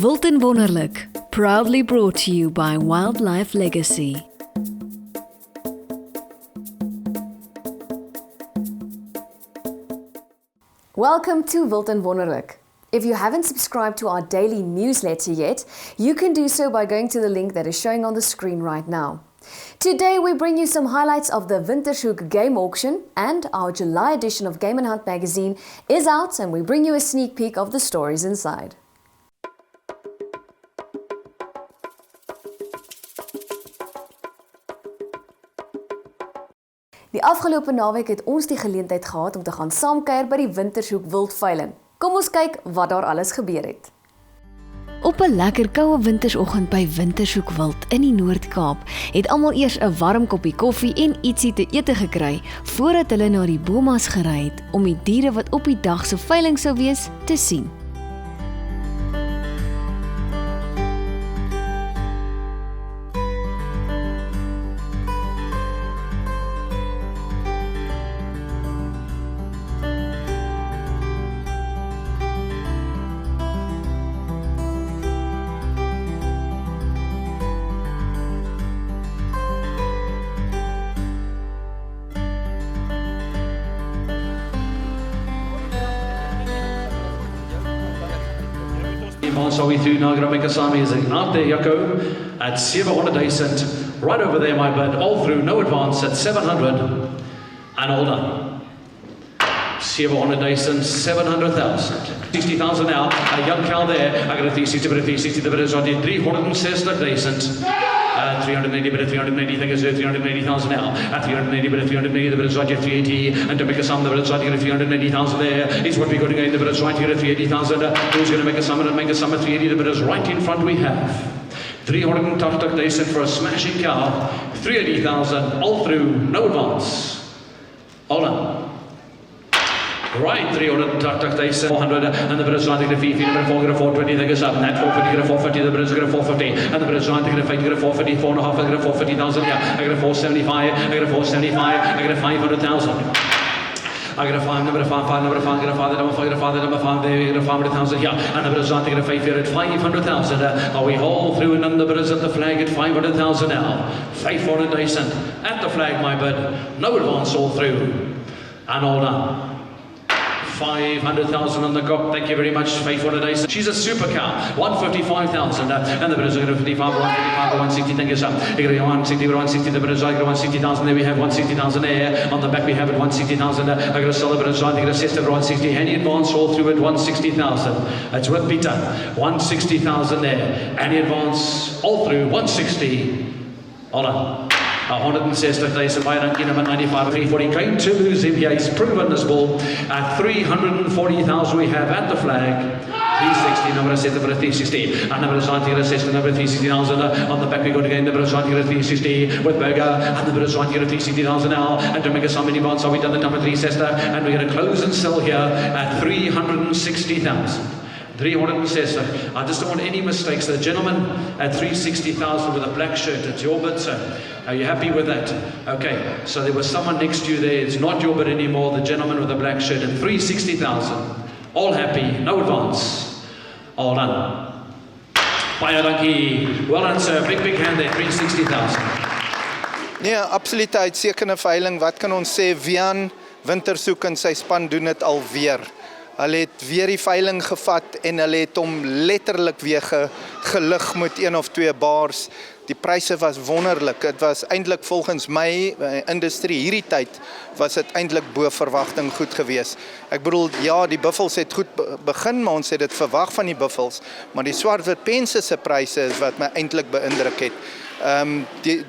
Wild and Wonderlik, proudly brought to you by Wildlife Legacy. Welcome to Wild and Wonderlik. If you haven't subscribed to our daily newsletter yet, you can do so by going to the link that is showing on the screen right now. Today we bring you some highlights of the Wintershoek game auction, and our July edition of Game & Hunt magazine is out, and we bring you a sneak peek of the stories inside. Die afgelope naweek het ons die geleentheid gehad om te gaan saamkuier by die Wintershoek wildveiling. Kom ons kyk wat daar alles gebeur het. Op 'n lekker koue wintersoggend by Wintershoek Wild in die Noord-Kaap het almal eers 'n warm koppie koffie en ietsie te ete gekry voordat hulle na die bomas gery het om die diere wat op die dag se veiling sou wees te sien. So we through now, going to make a Sami is out there, Yako, at 700,000, right over there, my bud, all through, no advance at 700, and all done. 700,000, 700,000, 60,000 now, a young cow there, I got a 360, but a 360, the bid is on 360,000. 380, but a 380, think it's 380,000 now. At 380, but a 380, the bid is right here, 380, and to make a sum, the bid is right here, 380,000 there. Is what we're going to get, the bid is right here, 380,000. Who's going to make a sum and make a sum at 380, the bid is right in front we have. 380,000 for a smashing cow, 380,000, all through, no advance. Hold on. Right, 380,000, 400, and the bid is right to 450, the bid is 420, the bid is up, and that 450, 450, the bid is 450, and the bid is right to 450, 4.5, I got 450,000, yeah, I got 475, I got 475, I got 500,000. I got a 5, number 5, number 5, I got a 5, number 5, I got a 5, number 5, there, I got a 500,000, yeah, and the bid is right to 5 here at 500,000, are we all through, and then the bid is at the flag at 500,000 now, 500,000, at the flag, my bid, no advance all through, and all done. 500,000 on the cop, thank you very much, 500,000. She's a super cow, 155,000, and the bid is 55, 155, 160, thank you sir. You got 160, 160, the bid is 160,000, there we have 160,000 there, on the back we have it 160,000, I got a solid bid is right, I got a sister 160, any advance all through at 160,000, that's with Peter, 160,000 there, any advance all through, 160, hold on. 160,000 by ranking number 95, 340. Going to lose him here. He's proven this ball. At 340,000 we have at the flag. 360, number 7, number 360. And number 90, number 360,000. On the back we go again, number 90, 360 with Berger. And number 90, 360,000 now. And to make us some many bonds, so we done the number 3 sister. And we're going to close and sell here at 360,000. 360. I just don't want any mistakes. The gentleman at 360,000 with a black shirt, it's your bid, sir. Are you happy with that? Okay, so there was someone next to you there. It's not your bid anymore. The gentleman with the black shirt at 360,000. All happy, no advance. All done. Baie dankie. Well done, sir. Big hand there, 360,000. Nee, absolute uitstekende veiling. Wat kan ons sê? Wian Wintershoek en sy span doen dit alweer. Hulle het weer die veiling gevat en hulle het hom letterlik weer gelig met 1 of 2 bars. Die pryse was wonderlik. Dit was eintlik volgens my industrie hierdie tyd was dit eintlik bo verwagting goed geweest. Ek bedoel ja, die buffels het goed begin, maar ons het dit verwag van die buffels, maar die swartwit pense se pryse is wat my eintlik beïndruk het.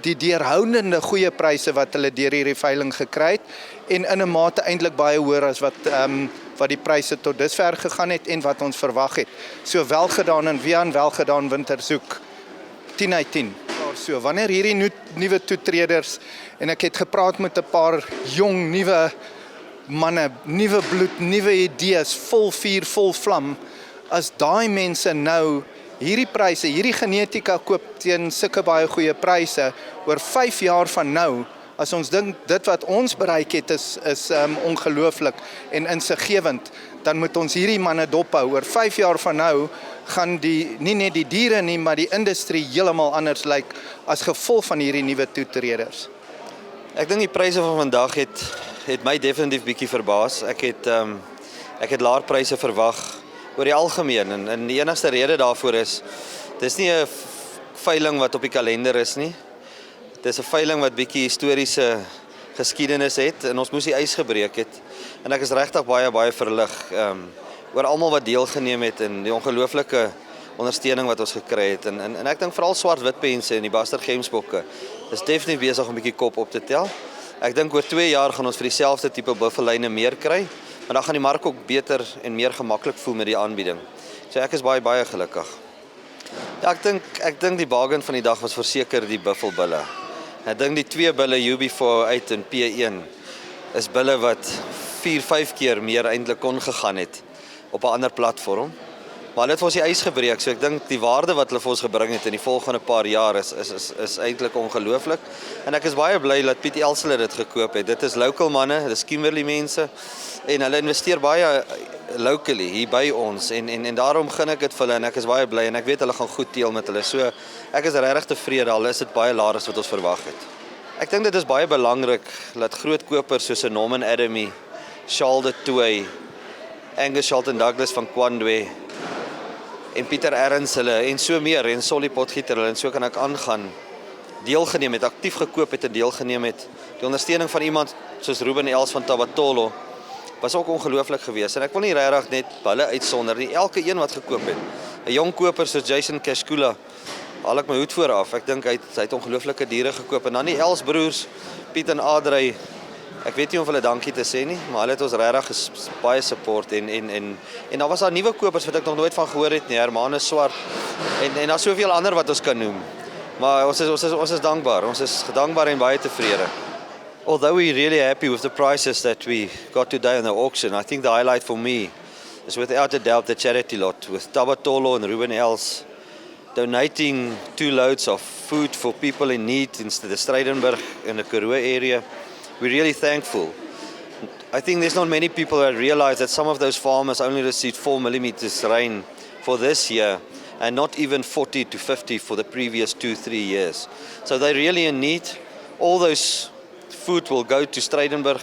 Die deurhoudende goeie pryse wat hulle deur hierdie veiling gekry het en in 'n mate eintlik baie hoër as wat die pryse tot dusver gegaan het en wat ons verwag het. So wel gedaan in Wian, wel gedaan Wintershoek. 10 uit 10. So wanneer hierdie nuwe toetreders en ek het gepraat met 'n paar jong nuwe manne, nuwe bloed, nuwe idees, vol vuur, vol vlam, as daai mense nou hierdie pryse, hierdie genetika koop teen sulke baie goeie pryse oor 5 jaar van nou, As ons dink dit wat ons bereik het is ongelooflik en insiggewend, dan moet ons hierdie manne dophou. Oor 5 jaar van nou gaan nie net die diere nie, maar die industrie heeltemal anders lyk as gevolg van hierdie nuwe toetreders. Ek dink die pryse van vandag het my definitief bietjie verbaas. Ek het laer pryse verwag oor die algemeen en die enigste rede daarvoor is, dis nie 'n veiling wat op die kalender is nie. Dis 'n veiling wat bietjie historiese geskiedenis het en ons moes die ys gebreek het. En ek is regtig baie verlig oor almal wat deelgeneem het en die ongelooflike ondersteuning wat ons gekry het. En ek dink veral swart-wit pense en die Buster Gemsbokke is definitief besig om 'n bietjie kop op te tel. Ek dink oor 2 jaar gaan ons vir dieselfde tipe buffelyne meer kry, maar dan gaan die mark ook beter en meer gemaklik voel met die aanbieding. So ek is baie gelukkig. Ja, ek dink die bargain van die dag was verseker die buffelbulle. Ek dink die 2 bulle UB408 en P1 is bulle wat 4-5 keer meer eintlik kon gegaan het op 'n ander platform. Maar hulle het vir ons die ys gebreek, so ek dink die waarde wat hulle vir ons gebring het in die volgende paar jaar is eintlik ongelooflik. En ek is baie bly dat Piet Elsler dit gekoop het. Dit is local manne, dit is Kimberley mense en hulle investeer baie locally hier by ons en daarom gun ek dit vir hulle en ek is baie bly en ek weet hulle gaan goed deel met hulle. So ek is regtig tevrede, al is dit baie laer as wat ons verwag het. Ek dink dit is baie belangrik dat groot kopers soos Norman Adamy, Charles de Toey, Angus Shelton Douglas van Kwandwe en Pieter Erns hulle en so meer en Solly Potgieter hulle en so kan ek aangaan deelgeneem het, aktief gekoop het en deelgeneem het. Die ondersteuning van iemand soos Ruben Els van Tabatolo was ook ongelooflik geweest en ek wil nie regtig net hulle uitsonder nie, elke een wat gekoop het. 'n Jong koper soos Jason Kashkula, haal ek my hoed voor af. Ek dink hy het ongelooflike diere gekoop en dan die Els broers, Piet en Adrey. Ek weet nie of hulle dankie te sê nie, maar hulle het ons regtig baie support en daar was daar nuwe kopers wat ek nog nooit van gehoor het nie, Hermanus Swart en daar's soveel ander wat ons kan noem. Maar ons is dankbaar. Ons is dankbaar en baie tevrede. Although we're really happy with the prices that we got today on the auction, I think the highlight for me is without a doubt the charity lot with Tabatolo and Ruben Els donating 2 loads of food for people in need in the Stridenburg and the Karoo area. We're really thankful. I think there's not many people that realize that some of those farmers only received 4 millimeters rain for this year and not even 40 to 50 for the previous 2-3 years. So they're really in need. All those food will go to Stridenburg.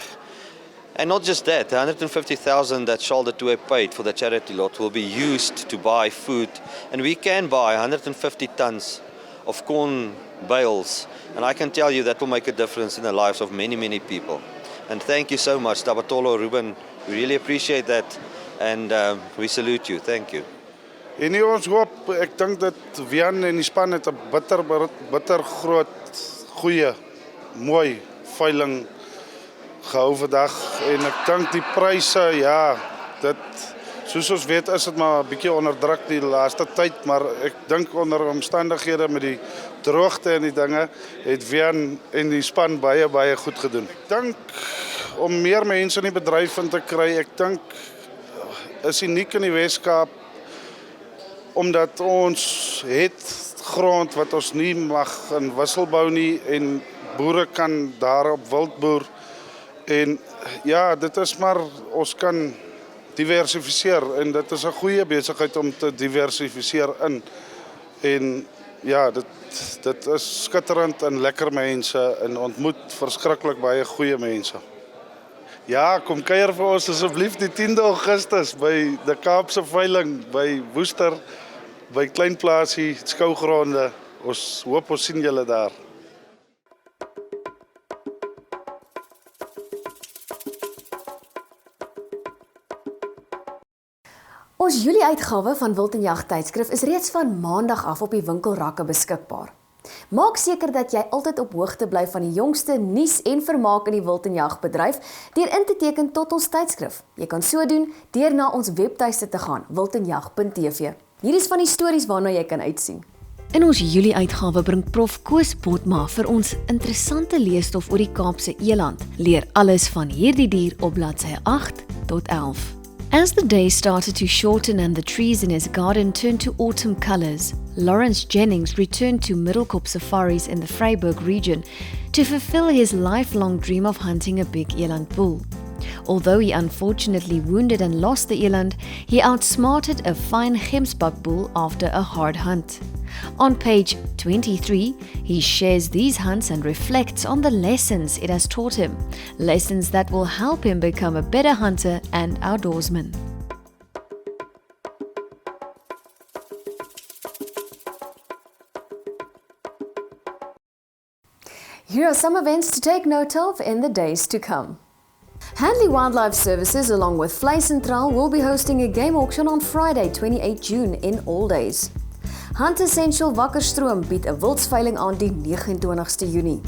And not just that, the 150,000 that Charles de Toey paid for the charity lot will be used to buy food. And we can buy 150 tons of corn bales. And I can tell you that will make a difference in the lives of many people. And thank you so much, Tabatolo, Ruben. We really appreciate that. And we salute you. Thank you. En ons hoop, ek dink dat Wian en die span het 'n bitter groot, goeie, mooi veiling gehou vandag en ek dink die pryse, ja, dit soos ons weet is dit maar 'n bietjie onder druk die laaste tyd, maar ek dink onder omstandighede met die droogte en die dinge het Wian en die span baie goed gedoen. Ek dink om meer mense in die bedryf in te kry, ek dink is uniek in die Weskaap omdat ons het grond wat ons nie mag in wisselbou nie en boere kan daarop wildboer. En ja, dit is maar, ons kan diversifiseer en dit is 'n goeie besigheid om te diversifiseer in. En ja, dit is skitterend en lekker mense en ontmoet verskriklik baie goeie mense. Ja, kom kuier vir ons asseblief die 10de Augustus by die Kaapse veiling by Woester, by Klein Plaasie, skougronde. Ons hoop ons sien julle daar. Ons Julie-uitgawe van WILD&WONNERLIK is reeds van Maandag af op die winkelrakke beskikbaar. Maak seker dat jy altyd op hoogte bly van die jongste nuus en vermaak in die wild-en-jag bedryf deur in te teken tot ons tydskrif. Jy kan so doen deur na ons webtuiste te gaan, WILD&WONNERLIK.TV. Hier is van die stories waarna jy kan uitsien. In ons Julie-uitgawe bring Prof Koos Botma vir ons interessante leesstof oor die Kaapse eland. Leer alles van hierdie dier op bladsye 8 tot 11. As the day started to shorten and the trees in his garden turned to autumn colors, Lawrence Jennings returned to Middelkop safaris in the Vryburg region to fulfill his lifelong dream of hunting a big eland bull. Although he unfortunately wounded and lost the eland, he outsmarted a fine Gemsbok bull after a hard hunt. On page 23, he shares these hunts and reflects on the lessons it has taught him, lessons that will help him become a better hunter and outdoorsman. Here are some events to take note of in the days to come. Handley Wildlife Services along with Vleis Centraal will be hosting a game auction on Friday, 28 June in all days. Hunt Essential Wakkerstroom bied 'n wildveiling aan die 29ste Junie.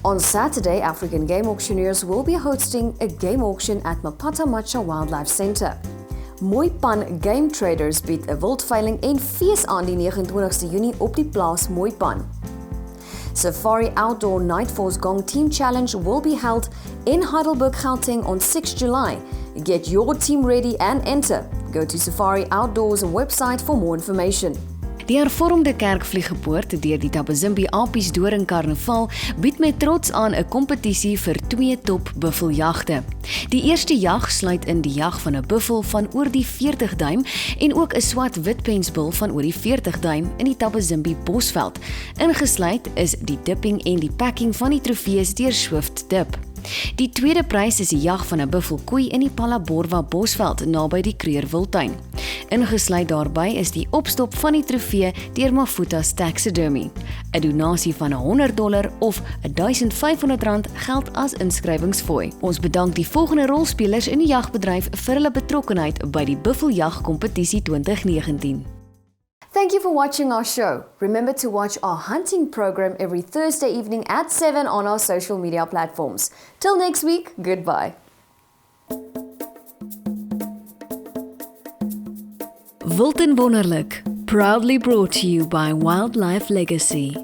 On Saturday, African game auctioneers will be hosting a game auction at Mapata Macha Wildlife Centre. Mooipan Game Traders bied 'n wildveiling en fees aan die 29ste Junie op die plaas Mooipan. Safari Outdoor Night Force Gong Team Challenge will be held in Heidelberg, Gauteng on 6 July. Get your team ready and enter. Go to Safari Outdoors website for more information. Die hervormde kerkvlieggepoort deur die Tabazimbi Apies Doring Karnaval bied met trots aan 'n kompetisie vir 2 top buffeljagte. Die eerste jag sluit in die jag van 'n buffel van oor die 40 duim en ook 'n swart witpensbul van oor die 40 duim in die Tabazimbi Bosveld. Ingesluit is die dipping en die packing van die trofees deur Swift Dip. Die tweede prys is die jag van 'n buffelkoei in die Palaborwa Bosveld naby die Kreurwiltuin. Ingesluit daarbey is die opstop van die trofee deur Mafutas Taxidermy. 'n Donasie van $100 of R1,500 geld as inskrywingsfooi. Ons bedank die volgende rolspelers in die jagbedryf vir hulle betrokkenheid by die Buffeljag kompetisie 2019. Thank you for watching our show. Remember to watch our hunting program every Thursday evening at 7 on our social media platforms. Till next week, goodbye. Wild and Wonderlik, proudly brought to you by Wildlife Legacy.